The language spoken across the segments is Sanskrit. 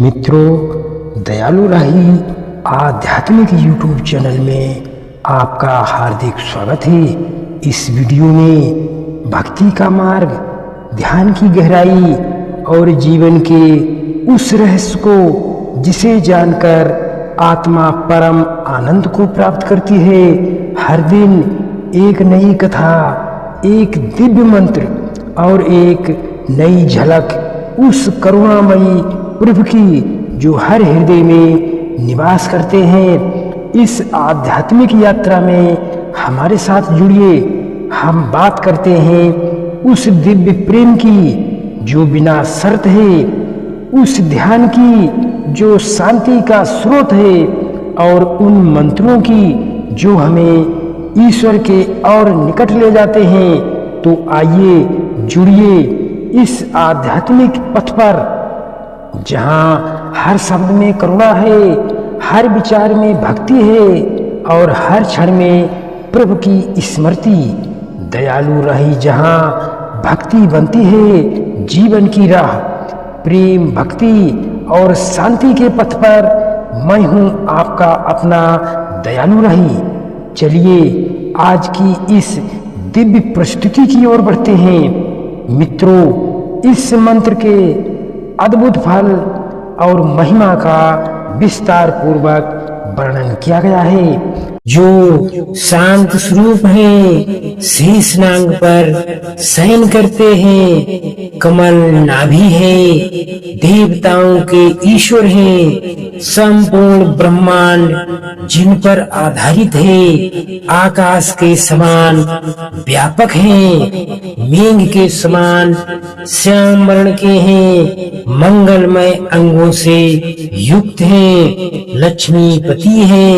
मित्रों, दयालु राही आध्यात्मिक यूट्यूब चैनल में आपका हार्दिक स्वागत है। इस वीडियो में भक्ति का मार्ग, ध्यान की गहराई और जीवन के उस रहस्य को जिसे जानकर आत्मा परम आनंद को प्राप्त करती है। हर दिन एक नई कथा, एक दिव्य मंत्र और एक नई झलक उस करुणामयी प्रभु की जो हर हृदय में निवास करते हैं। इस आध्यात्मिक यात्रा में हमारे साथ जुड़िए। हम बात करते हैं उस दिव्य प्रेम की जो बिना शर्त है, उस ध्यान की जो शांति का स्रोत है और उन मंत्रों की जो हमें ईश्वर के और निकट ले जाते हैं। तो आइए जुड़िए इस आध्यात्मिक पथ पर, जहाँ हर शब्द में करुणा है, हर विचार में भक्ति है और हर क्षण में प्रभु की स्मृति। दयालु रही जहाँ भक्ति बनती है जीवन की राह। प्रेम, भक्ति और शांति के पथ पर मैं हूँ आपका अपना दयालु रही। चलिए आज की इस दिव्य प्रस्तुति की ओर बढ़ते हैं। मित्रों, इस मंत्र के अद्भुत फल और महिमा का विस्तार पूर्वक वर्णन किया गया है। जो शांत स्वरूप है, शीश नांग पर शयन करते हैं, कमल नाभि है, देवताओं के ईश्वर है, संपूर्ण ब्रह्मांड जिन पर आधारित है, आकाश के समान व्यापक है, मेघ के समान श्याम वर्ण के हैं, मंगलमय अंगों से युक्त है, लक्ष्मीपति है,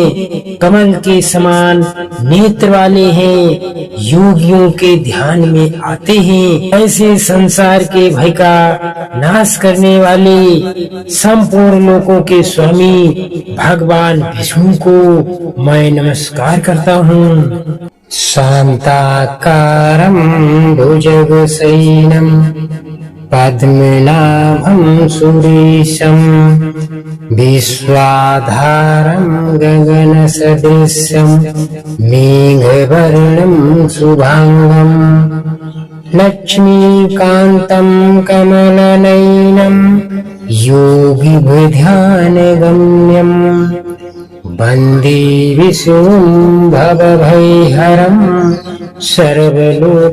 कमल के समान नेत्र वाले हैं, योगियों के ध्यान में आते हैं। ऐसे संसार के भय का नाश करने वाले संपूर्ण लोकों के स्वामी भगवान विष्णु को मैं नमस्कार करता हूँ। शांताकारं भुजगशयनं पद्मनाभं सुरेशं विश्वाधारं गगनसदृशं मेघवर्णं शुभांगं लक्ष्मीकान्तं कमलनयनं योगिभिर्ध्यानगम्यं वन्दे विष्णुं भवभयहरं सर्वलोकैकनाथं।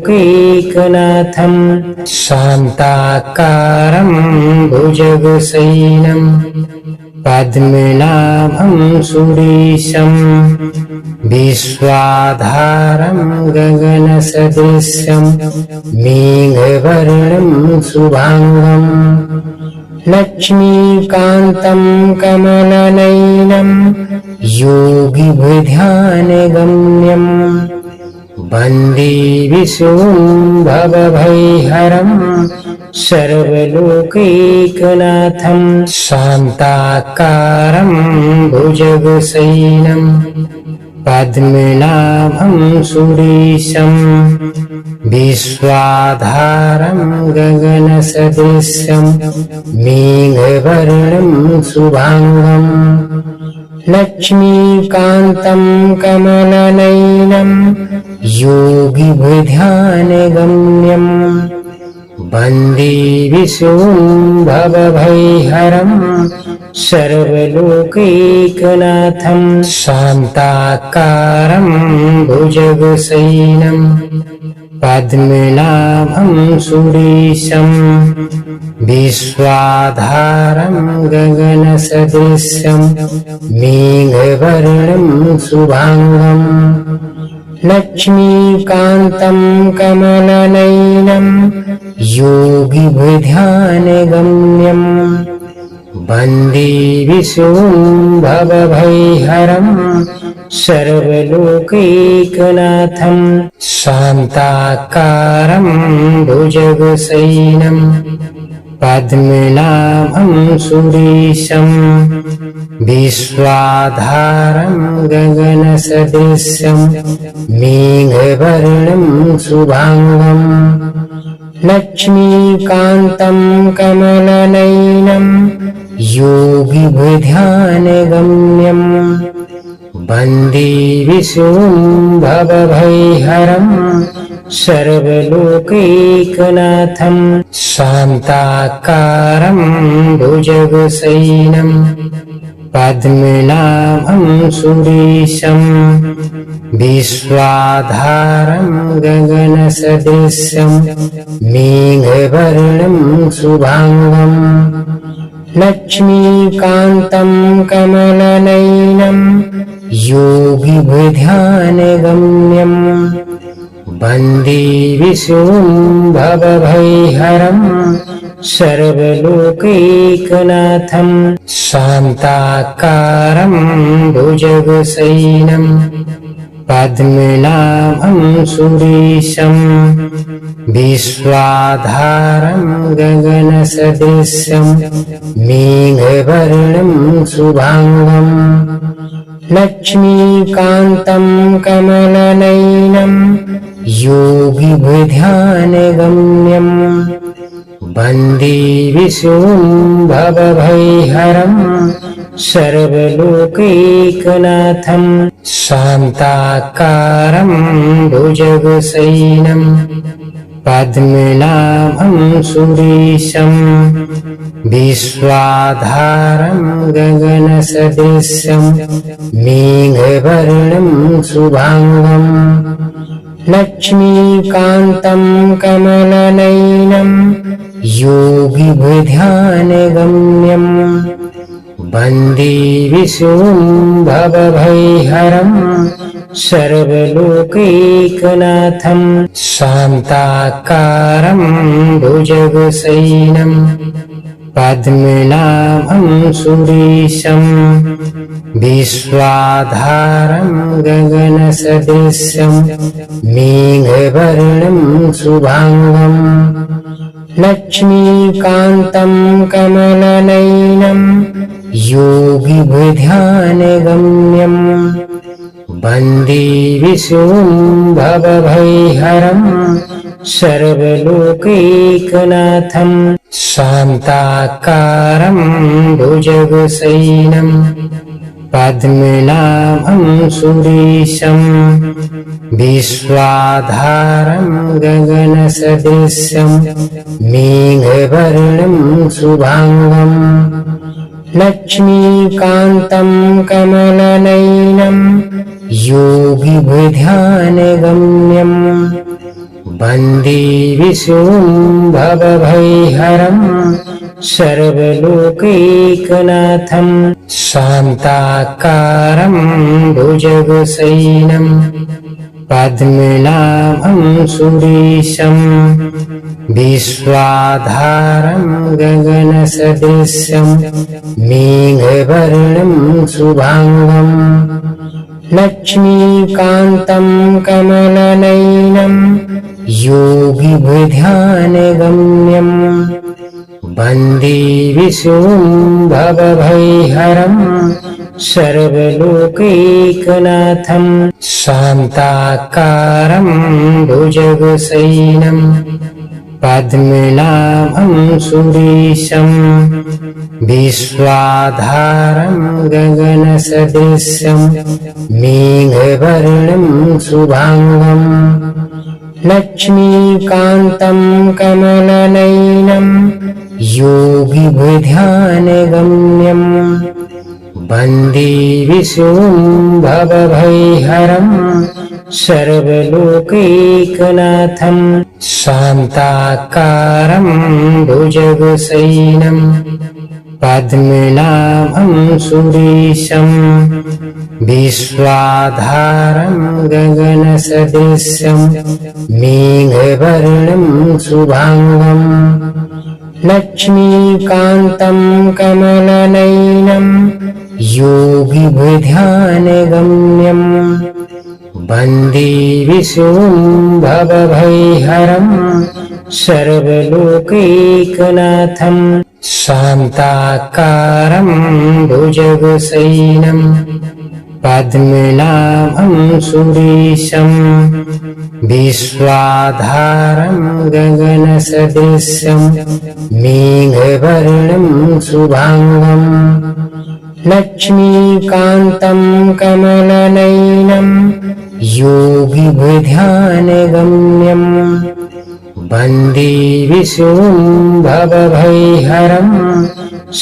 शान्ताकारं भुजगशयनं पद्मनाभं सुरेशं विश्वाधारं गगनसदृशं मेघवर्णं शुभांगं लक्ष्मीकान्तं कमलनयनं योगिभिर्ध्यानगम्यं वन्दे विष्णुं भवभयहरं सर्वलोकैकनाथं। शान्ताकारं भुजगशयनं पद्मनाभं सुरेशं विश्वाधारं गगनसदृशं मेघवर्णं शुभांगं लक्ष्मीकान्तं कमलनयनं योगिभिर्ध्यानगम्यं वन्दे विष्णुं भवभयहरं सर्वलोकैकनाथं। शान्ताकारं भुजगशयनं पद्मनाभं सुरेशं विश्वाधारं गगनसदृशं मेघवर्णं शुभांगं लक्ष्मीकान्तं कमलनयनं योगिभिर्ध्यानगम्यं वन्दे विष्णुं भवभयहरं सर्वलोकैकनाथं। शान्ताकारं भुजगशयनं पद्मनाभं सुरेशं विश्वाधारं गगनसदृशं मेघवर्णं शुभांगं लक्ष्मीकान्तं कमलनयनं योगिभिर्ध्यानगम्यं वन्दे विश्वम्भवभयहरं सर्वलोकैकनाथं शान्ताकारं भुजगशयनं पद्मनाभं सुरेशं विश्वाधारं गगनसदृशं मेघवर्णं शुभांगं लक्ष्मीकान्तं कमलनयनं योगिभिर्ध्यानगम्यं वन्दे विश्वम्भवभयहरं सर्वलोकैकनाथं शान्ताकारं भुजगशयनं पद्मनाभं सुरेशं विश्वाधारं गगनसदृशं मेघवर्णं शुभांगं लक्ष्मीकान्तं कमलनयनं योगिभिर्ध्यानगम्यं वन्दे विश्वम्भवभयहरं सर्वलोकैकनाथं शान्ताकारं भुजगशयनं पद्मनाभं सुरेशं विश्वाधारं गगनसदृशं मेघवर्णं शुभांगं लक्ष्मीकान्तं कमलनयनं योगिभिर्ध्यानगम्यं वन्दे विश्वम्भवभयहरं सर्वलोकैकनाथं शान्ताकारं भुजगशयनं पद्मनाभं सुरेशं विश्वाधारं गगनसदृशं मेघवर्णं शुभांगं लक्ष्मीकान्तं कमलनयनं योगिभिर्ध्यानगम्यं वन्दे विश्वम्भवभयहरं सर्वलोकैकनाथं शान्ताकारं भुजगशयनं पद्मनाभं सुरेशं विश्वाधारं गगनसदृशं मेघवर्णं शुभांगं लक्ष्मीकान्तं कमलनयनं योगिभिर्ध्यानगम्यं वन्दे विश्वम्भवभयहरं सर्वलोकैकनाथं शान्ताकारं भुजगशयनं पद्मनाभं सुरेशं विश्वाधारं गगनसदृशं मेघवर्णं शुभांगं लक्ष्मीकान्तं कमलनयनं योगिभिर्ध्यानगम्यं वन्दे विश्वम्भवभयहरं सर्वलोकैकनाथं शान्ताकारं भुजगशयनं पद्मनाभं सुरेशं विश्वाधारं गगनसदृशं मेघवर्णं शुभांगं लक्ष्मीकान्तं कमलनयनं योगिभिर्ध्यानगम्यं वन्दे विश्वम्भवभयहरं सर्वलोकैकनाथं शान्ताकारं भुजगशयनं पद्मनाभं सुरेशं विश्वाधारं गगनसदृशं मेघवर्णं शुभांगं लक्ष्मीकान्तं कमलनयनं योगिभिर्ध्यानगम्यं वन्दे विश्वम्भवभयहरं सर्वलोकैकनाथं शान्ताकारं भुजगशयनं पद्मनाभं सुरेशं विश्वाधारं गगनसदृशं मेघवर्णं शुभांगं लक्ष्मीकान्तं कमलनयनं योगिभिध्यानगम्यं वन्दे विशुम्भवभयहरं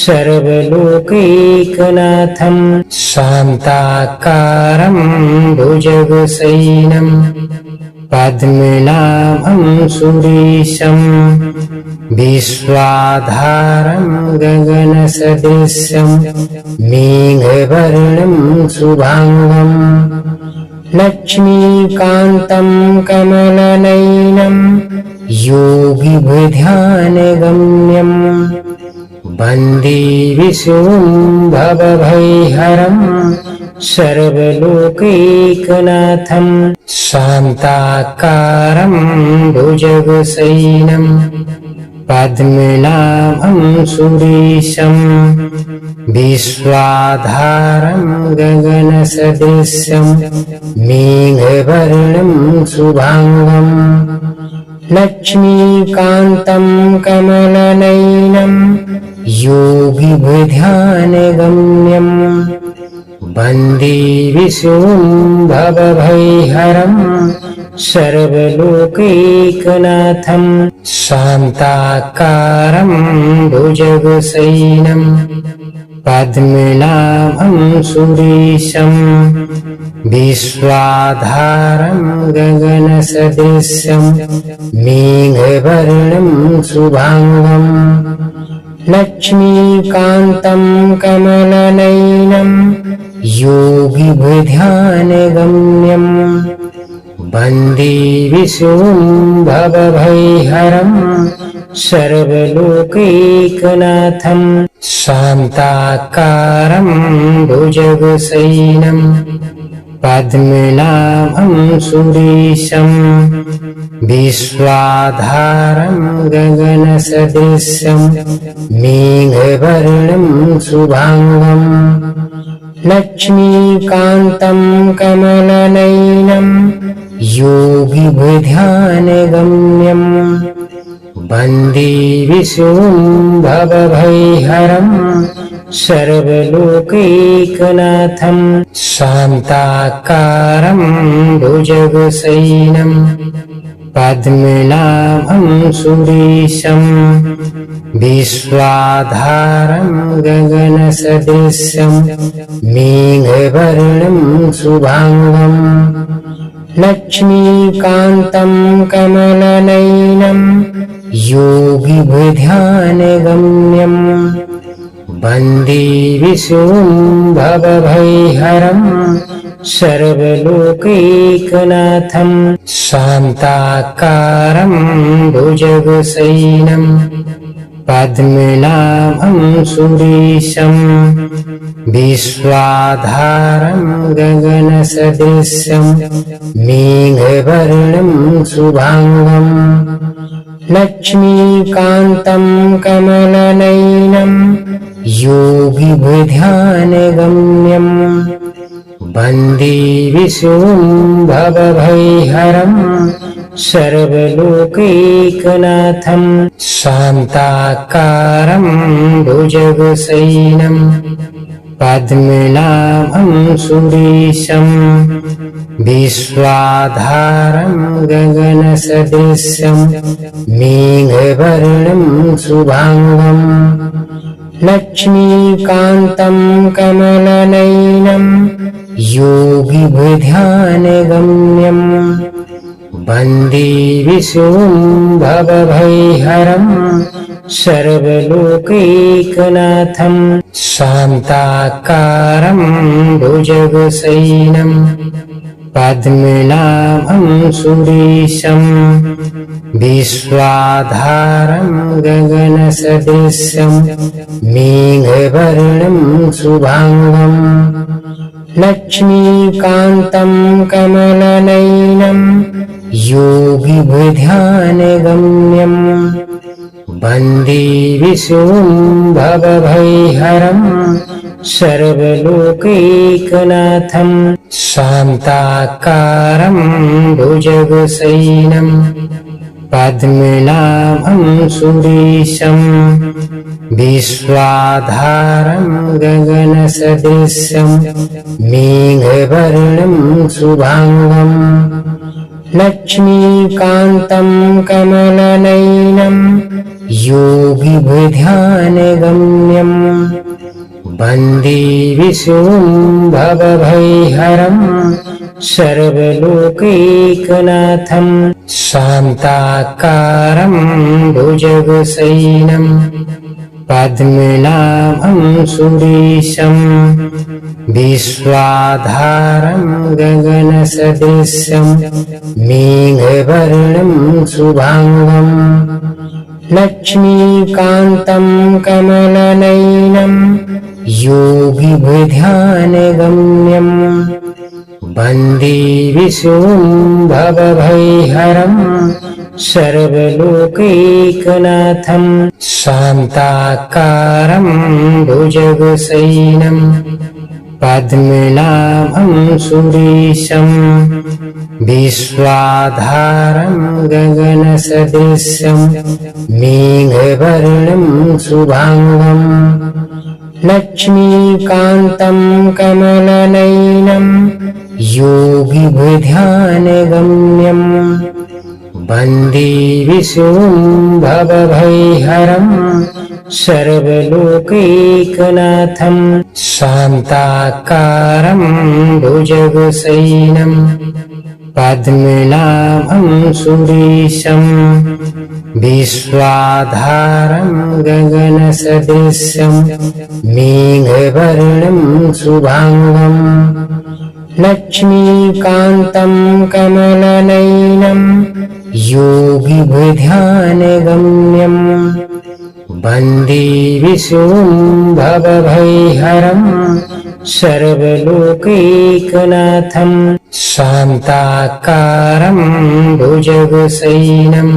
सर्वलोकैकनाथं शान्ताकारं भुजगशयनं पद्मनाभं सुरेशं विश्वाधारं गगनसदृशं मेघवर्णं शुभांगं लक्ष्मीकान्तं कमलनयनं योगिभिध्यानगम्यं वन्दे विशुम्भवभयहरं सर्वलोकैकनाथं शान्ताकारं भुजगशयनं पद्मनाभं सुरेशं विश्वाधारं गगनसदृशं मेघवर्णं शुभांगं लक्ष्मीकान्तं कमलनयनं योगिभिध्यानगम्यं वन्दे विशुम्भवभयहरं सर्वलोकैकनाथं शान्ताकारं भुजगशयनं पद्मनाभं सुरेशं विश्वाधारं गगनसदृशं मेघवर्णं शुभांगं लक्ष्मीकान्तं कमलनयनं योगिभिध्यानगम्यं वन्दे विशुम्भवभयहरं सर्वलोकैकनाथं शान्ताकारं भुजगशयनं पद्मनाभं सुरेशं विश्वाधारं गगनसदृशं मेघवर्णं शुभांगं लक्ष्मीकान्तं कमलनयनं योगिभिध्यानगम्यं वन्दे विशुम्भवभयहरं सर्वलोकैकनाथं शान्ताकारं भुजगशयनं पद्मनाभं सुरेशं विश्वाधारं गगनसदृशं मेघवर्णं शुभांगं लक्ष्मीकान्तं कमलनयनं योगिभिध्यानगम्यं वन्दे विशुम्भवभयहरं सर्वलोकैकनाथं शान्ताकारं भुजगशयनं पद्मनाभं सुरेशं विश्वाधारं गगनसदृशं मेघवर्णं शुभांगं लक्ष्मीकान्तं कमलनयनं योगिभिध्यानगम्यं वन्दे विशुम्भवभयहरं सर्वलोकैकनाथं शान्ताकारं भुजगशयनं पद्मनाभं सुरेशं विश्वाधारं गगनसदृशं मेघवर्णं शुभांगं लक्ष्मीकान्तं कमलनयनं योगिभिध्यानगम्यं वन्दे विशुम्भवभयहरं सर्वलोकैकनाथं शान्ताकारं भुजगशयनं पद्मनाभं सुरेशं विश्वाधारं गगनसदृशं मेघवर्णं शुभांगं लक्ष्मीकान्तं कमलनयनं योगिभिध्यानगम्यं वन्दे विशुम्भवभयहरं सर्वलोकैकनाथं शान्ताकारं भुजगशयनं पद्मनाभं सुरेशं विश्वाधारं गगनसदृशं मेघवर्णं शुभांगम् लक्ष्मीकान्तं कमलनयनं योगिभिर्ध्यानगम्यं वन्दे विशुम्भवभयहरं सर्वलोकैकनाथं शान्ताकारं भुजगशयनं पद्मनाभं सुरेशं विश्वाधारं गगनसदृशं मेघवर्णं शुभांगम् लक्ष्मीकान्तं कमलनयनं योगिभिर्ध्यानगम्यं वन्दे विशुम्भवभयहरं सर्वलोकैकनाथं शान्ताकारं भुजगशयनं पद्मनाभं सुरेशं विश्वाधारं गगनसदृशं मेघवर्णं शुभांगम् लक्ष्मीकान्तं कमलनयनं योगिभिर्ध्यानगम्यं वन्दे विशुम्भवभयहरं सर्वलोकैकनाथं शान्ताकारं भुजगशयनं पद्मनाभं सुरेशं विश्वाधारं गगनसदृशं मेघवर्णं शुभांगम् लक्ष्मीकान्तं कमलनयनं योगिभिर्ध्यानगम्यं वन्दे विशुम्भवभयहरं सर्वलोकैकनाथं शान्ताकारं भुजगशयनं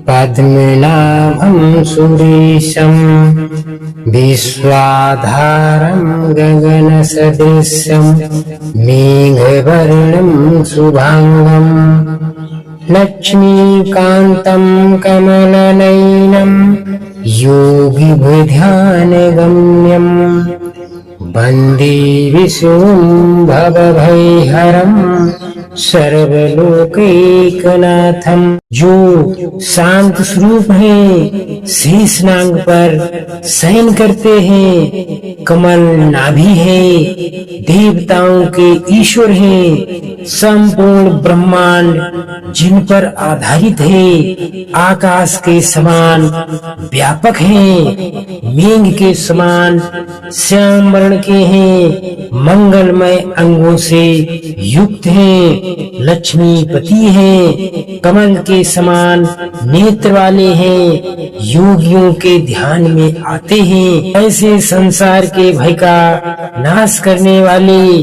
पद्मनाभं सुरेशं विश्वाधारं गगनसदृशं मेघवर्णं शुभांगम् लक्ष्मीकान्तं कमलनयनं योगिभिर्ध्यानगम्यं वन्दे विशुम्भवभयहरं सर्वलोकैकनाथं जो शांत स्वरूप हैं, शेषनाग पर शयन करते हैं, कमल नाभि है, देवताओं के ईश्वर हैं, संपूर्ण ब्रह्मांड जिन पर आधारित है, आकाश के समान व्यापक हैं, मेघ के समान श्याम वर्ण के हैं, मंगलमय अंगों से युक्त हैं, लक्ष्मीपति हैं, कमल के समान नेत्र वाले हैं, योगियों के ध्यान में आते हैं। ऐसे संसार के भय का नाश करने वाले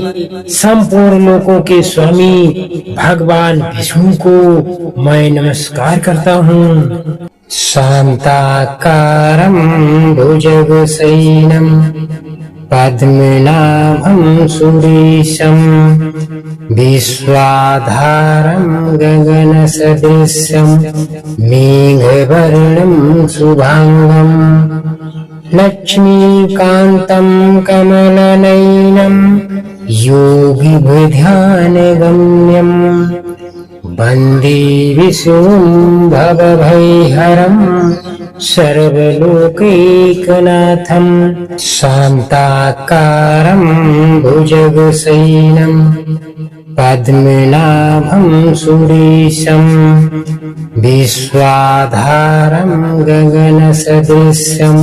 संपूर्ण लोकों के स्वामी भगवान विष्णु को मैं नमस्कार करता हूँ। शान्ताकारं भुजगशयनं पद्मनाभं सुरेशं विश्वाधारं गगनसदृशं मेघवर्णं शुभांगम् लक्ष्मीकान्तं कमलनयनं योगिभिर्ध्यानगम्यं वन्दे विशुम्भवभयहरं सर्वलोकैकनाथं शान्ताकारं भुजगशयनं पद्मनाभं सुरेशं विश्वाधारं गगनसदृशं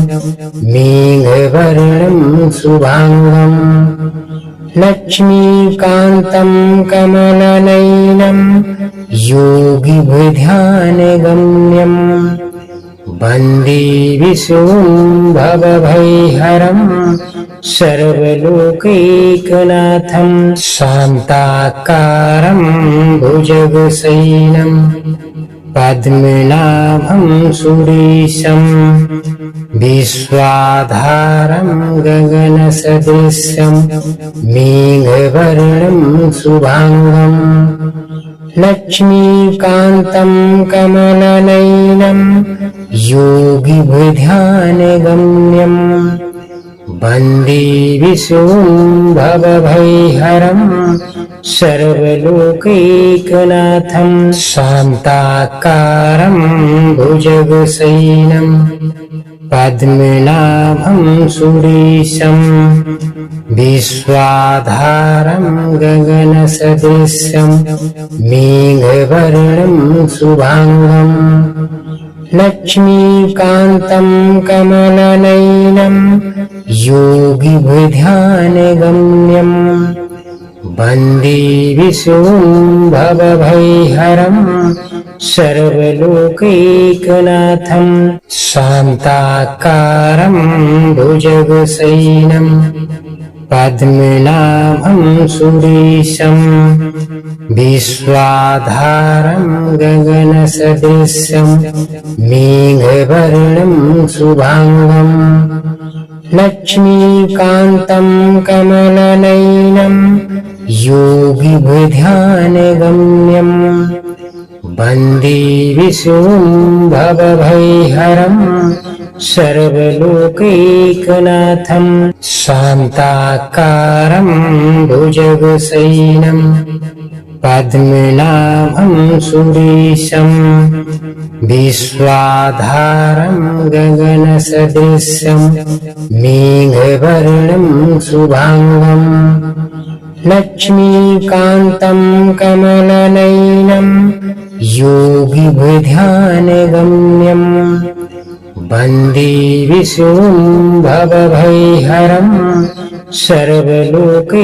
मेघवर्णं शुभांगम् लक्ष्मीकान्तं कमलनयनं योगिभिर्ध्यानगम्यं वन्दे विशुम्भवभयहरं सर्वलोकैकनाथं शान्ताकारं भुजगशयनं पद्मनाभं सुरेशं विश्वाधारं गगनसदृशं मेघवर्णं शुभांगं लक्ष्मीकान्तं कमलनयनं योगिभिध्यानगम्यं वन्दे विष्णुं भवभयहरं सर्वलोकैकनाथं शान्ताकारं भुजगशयनं पद्मनाभं सुरेशं विश्वाधारं गगनसदृशं मेघवर्णं शुभांगं लक्ष्मीकान्तं कमलनयनं योगिभिध्यानगम्यं वन्दे विष्णुं भवभयहरं सर्वलोकैकनाथं शान्ताकारं भुजगशयनं पद्मनाभं सुरेशं विश्वाधारं गगनसदृशं मेघवर्णं शुभांगं लक्ष्मीकान्तं कमलनयनं योगिभिध्यानगम्यं वन्दे विष्णुं भवभयहरं सर्वलोकैकनाथं शान्ताकारं भुजगशयनं पद्मनाभं सुरेशं विश्वाधारं गगनसदृशं मेघवर्णं शुभांगं लक्ष्मीकान्तं कमलनयनं योगिभिध्यानगम्यं वन्दे विष्णुं भवभयहरं सर्वलोकैकनाथं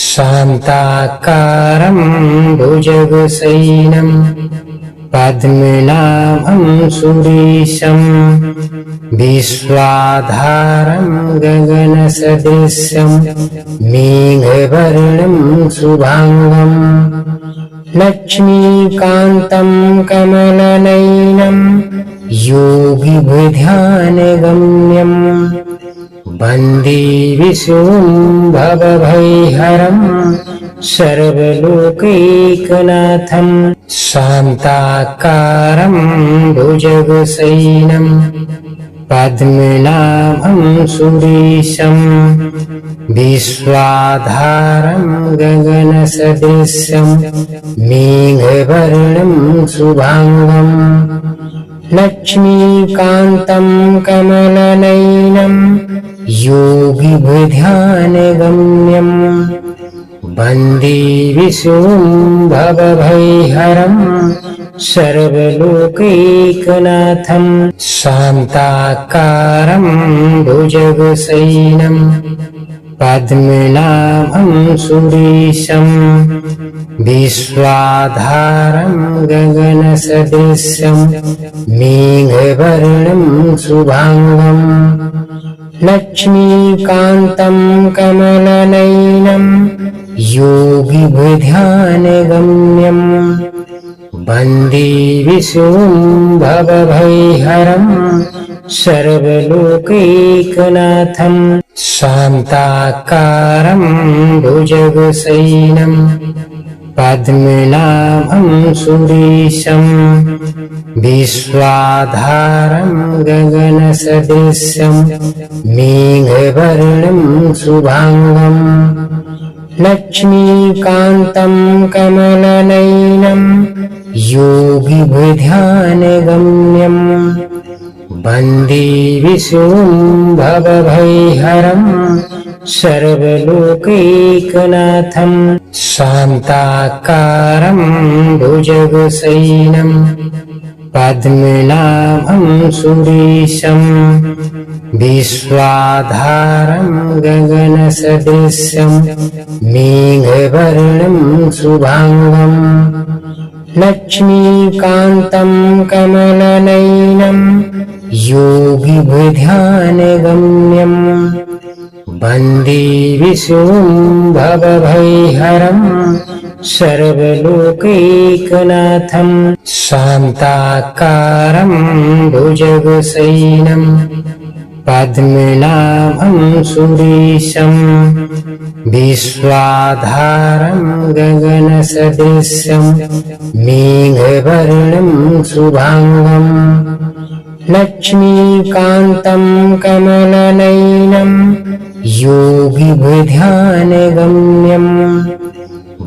शान्ताकारं भुजगशयनं पद्मनाभं सुरेशं विश्वाधारं गगनसदृशं मेघवर्णं शुभांगं लक्ष्मीकान्तं कमलनयनं योगिभिध्यानगम्यं वन्दे विष्णुं भवभयहरं सर्वलोकैकनाथं शान्ताकारं भुजगशयनं पद्मनाभं सुरेशं विश्वाधारं गगनसदृशं मेघवर्णं शुभांगं लक्ष्मीकान्तं कमलनयनं योगिभिध्यानगम्यं वन्दे विष्णुं भवभयहरं सर्वलोकैकनाथं शान्ताकारं भुजगशयनं पद्मनाभं सुरेशं विश्वाधारं गगनसदृशं मेघवर्णं शुभांगं लक्ष्मीकान्तं कमलनयनं योगिभिध्यानगम्यं वन्दे विष्णुं भवभयहरं सर्वलोकैकनाथं शान्ताकारं भुजगशयनं पद्मनाभं सुरेशं विश्वाधारं गगनसदृशं मेघवर्णं शुभांगं लक्ष्मीकान्तं कमलनयनं योगिभिध्यानगम्यं वन्दे विष्णुं भवभयहरं सर्वलोकैकनाथं शान्ताकारं भुजगशयनं पद्मनाभं सुरेशं विश्वाधारं गगनसदृशं मेघवर्णं शुभांगं लक्ष्मीकान्तं कमलनयनं योगिभिध्यानगम्यं वन्दे विश्वम्भवभयहरं सर्वलोकैकनाथं शान्ताकारं भुजगशयनं पद्मनाभं सुरेशं विश्वाधारं गगनसदृशं मेघवर्णं शुभांगं लक्ष्मीकान्तं कमलनयनं योगिभिध्यानगम्यं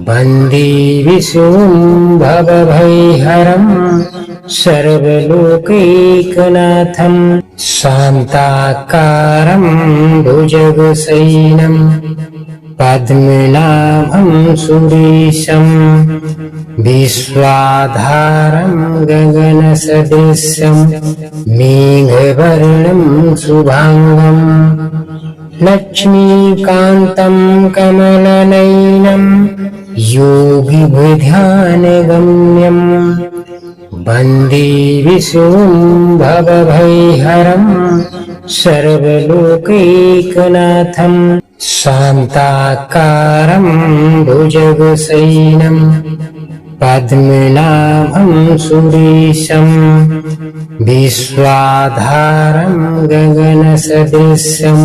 वन्दे विश्वम्भवभयहरं सर्वलोकैकनाथं शान्ताकारं भुजगशयनं पद्मनाभं सुरेशं विश्वाधारं गगनसदृशं मेघवर्णं शुभांगं लक्ष्मीकान्तं कमलनयनं योगिभिध्यानगम्यं वन्दे विश्वम्भवभयहरं सर्वलोकैकनाथं शान्ताकारं भुजगशयनं पद्मनाभं सुरेशं विश्वाधारं गगनसदृशं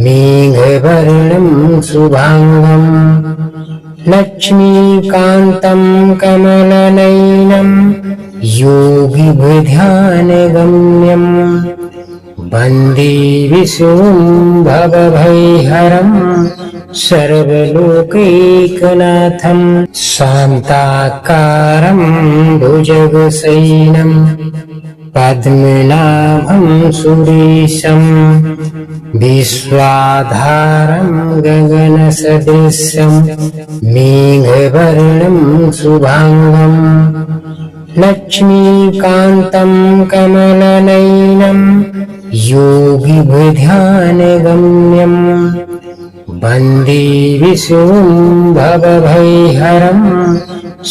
मेघवर्णं शुभांगं लक्ष्मीकान्तं कमलनयनं योगिभिध्यानगम्यं वन्दे विश्वम्भवभयहरं सर्वलोकैकनाथं शान्ताकारं भुजगशयनं पद्मनाभं सुरेशं विश्वाधारं गगनसदृशं मेघवर्णं शुभांगं लक्ष्मीकान्तं कमलनयनं योगिभिध्यानगम्यं वन्दे विश्वम्भवभयहरं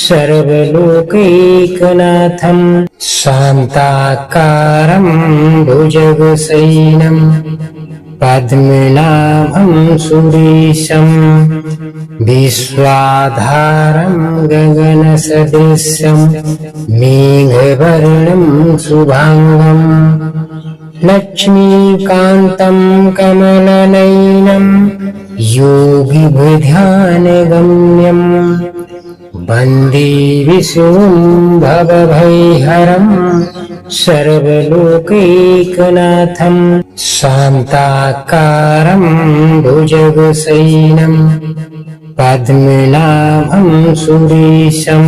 सर्वलोकैकनाथं शान्ताकारं भुजगशयनं पद्मनाभं सुरेशं विश्वाधारं गगनसदृशं मेघवर्णं शुभांगं लक्ष्मीकान्तं कमलनयनं योगिभिध्यानगम्यं वन्दे विश्वम्भवभयहरं सर्वलोकैकनाथं शान्ताकारं भुजगशयनं पद्मनाभं सुरेशं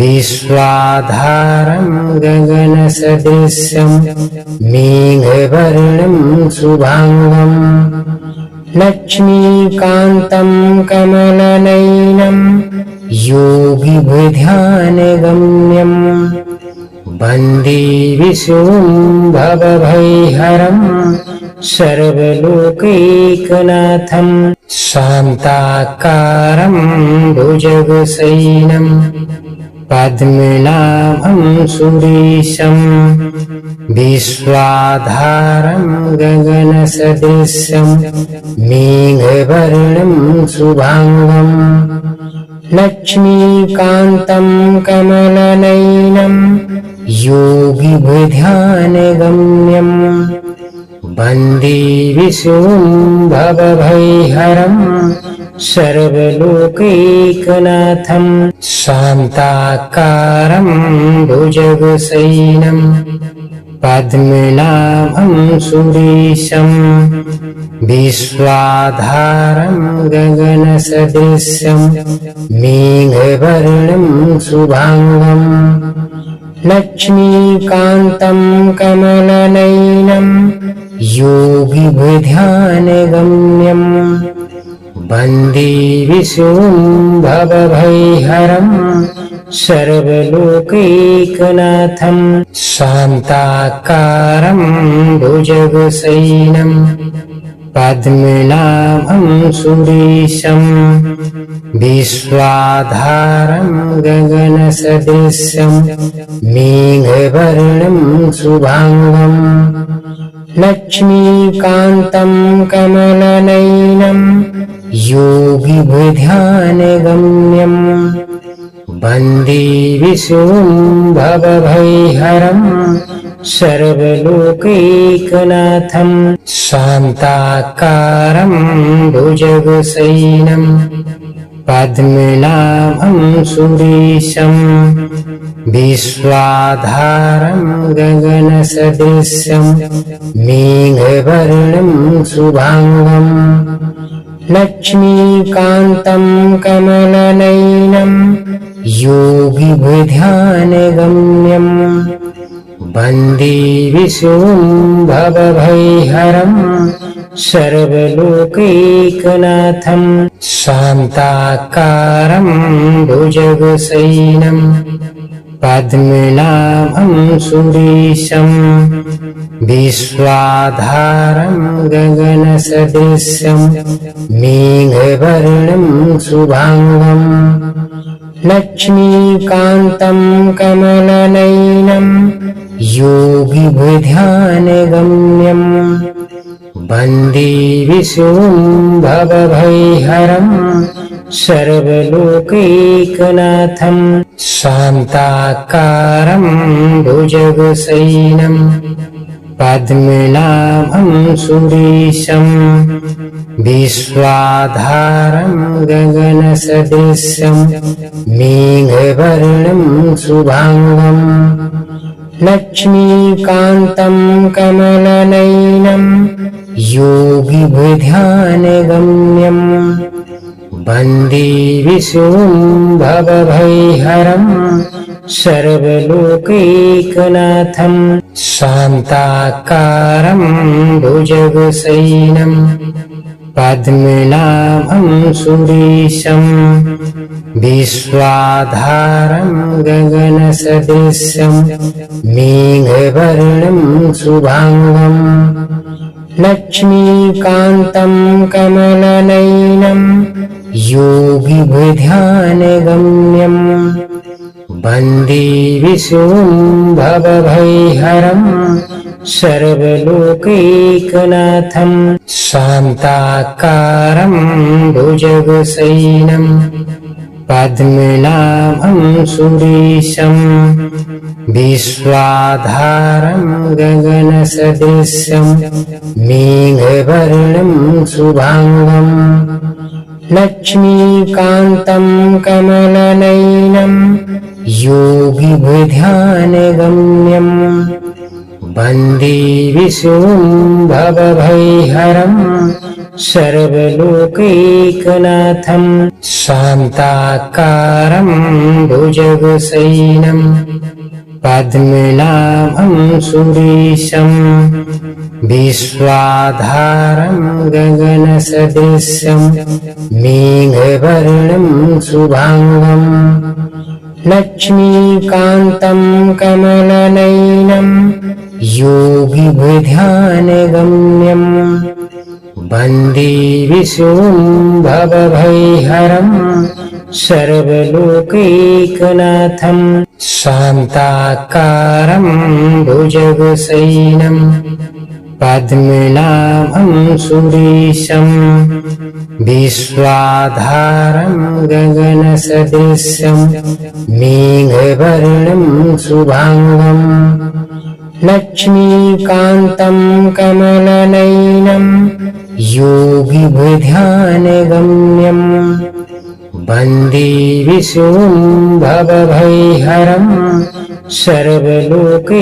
विश्वाधारं गगनसदृशं मेघवर्णं शुभांगं लक्ष्मीकान्तं कमलनयनं योगिभिध्यानगम्यं वन्दे विश्वम्भवभयहरं सर्वलोकैकनाथं शान्ताकारं भुजगशयनं पद्मनाभं सुरेशं विश्वाधारं गगनसदृशं मेघवर्णं शुभांगं लक्ष्मीकान्तं कमलनयनं योगिभिध्यानगम्यं वन्दे विश्वम्भवभयहरं सर्वलोकैकनाथं शान्ताकारं भुजगशयनं पद्मनाभं सुरेशं विश्वाधारं गगनसदृशं मेघवर्णं शुभांगं लक्ष्मीकान्तं कमलनयनं योगिभिध्यानगम्यं वन्दे विश्वम्भवभयहरं सर्वलोकैकनाथं शान्ताकारं भुजगशयनं पद्मनाभं सुरेशं विश्वाधारं गगनसदृशं मेघवर्णं शुभांगं लक्ष्मीकान्तं कमलनयनं योगिभिध्यानगम्यं वन्दे विशुम्भवभयहरं सर्वलोकैकनाथं शान्ताकारं भुजगशयनं पद्मनाभं सुरेशं विश्वाधारं गगनसदृशं मेघवर्णं शुभांगं लक्ष्मीकान्तं कमलनयनं योगिभिध्यानगम्यं वन्दे विशुम्भवभयहरं सर्वलोकैकनाथं शान्ताकारं भुजगशयनं पद्मनाभं सुरेशं विश्वाधारं गगनसदृशं मेघवर्णं शुभांगं लक्ष्मीकान्तं कमलनयनं योगिभिध्यानगम्यं वन्दे विशुम्भवभयहरं सर्वलोकैकनाथं शान्ताकारं भुजगशयनं पद्मनाभं सुरेशं विश्वाधारं गगनसदृशं मेघवर्णं शुभांगं लक्ष्मीकान्तं कमलनयनं योगिभिध्यानगम्यं वन्दे विशुम्भवभयहरं सर्वलोकैकनाथं शान्ताकारं भुजगशयनं पद्मनाभं सुरेशं विश्वाधारं गगनसदृशं मेघवर्णं शुभांगं लक्ष्मीकान्तं कमलनयनं योगिभिध्यानगम्यं वन्दे विशुम्भवभयहरं सर्वलोकैकनाथं शान्ताकारं भुजगशयनं पद्मनाभं सुरेशं विश्वाधारं गगनसदृशं मेघवर्णं शुभांगं लक्ष्मीकान्तं कमलनयनं योगिभिध्यानगम्यं वन्दे विशुम्भवभयहरं सर्वलोकैकनाथं शान्ताकारं भुजगशयनं पद्मनाभं सुरेशं विश्वाधारं गगनसदृशं मेघवर्णं शुभांगं लक्ष्मीकान्तं कमलनयनं योगिभिध्यानगम्यं वन्दे विशुम्भवभयहरं सर्वलोकैकनाथं शान्ताकारं भुजगशयनं पद्मनाभं सुरेशं विश्वाधारं गगनसदृशं मेघवर्णं शुभांगं लक्ष्मीकान्तं कमलनयनं योगिभिध्यानगम्यं वन्दे विशुम्भवभयहरं सर्वलोकैकनाथं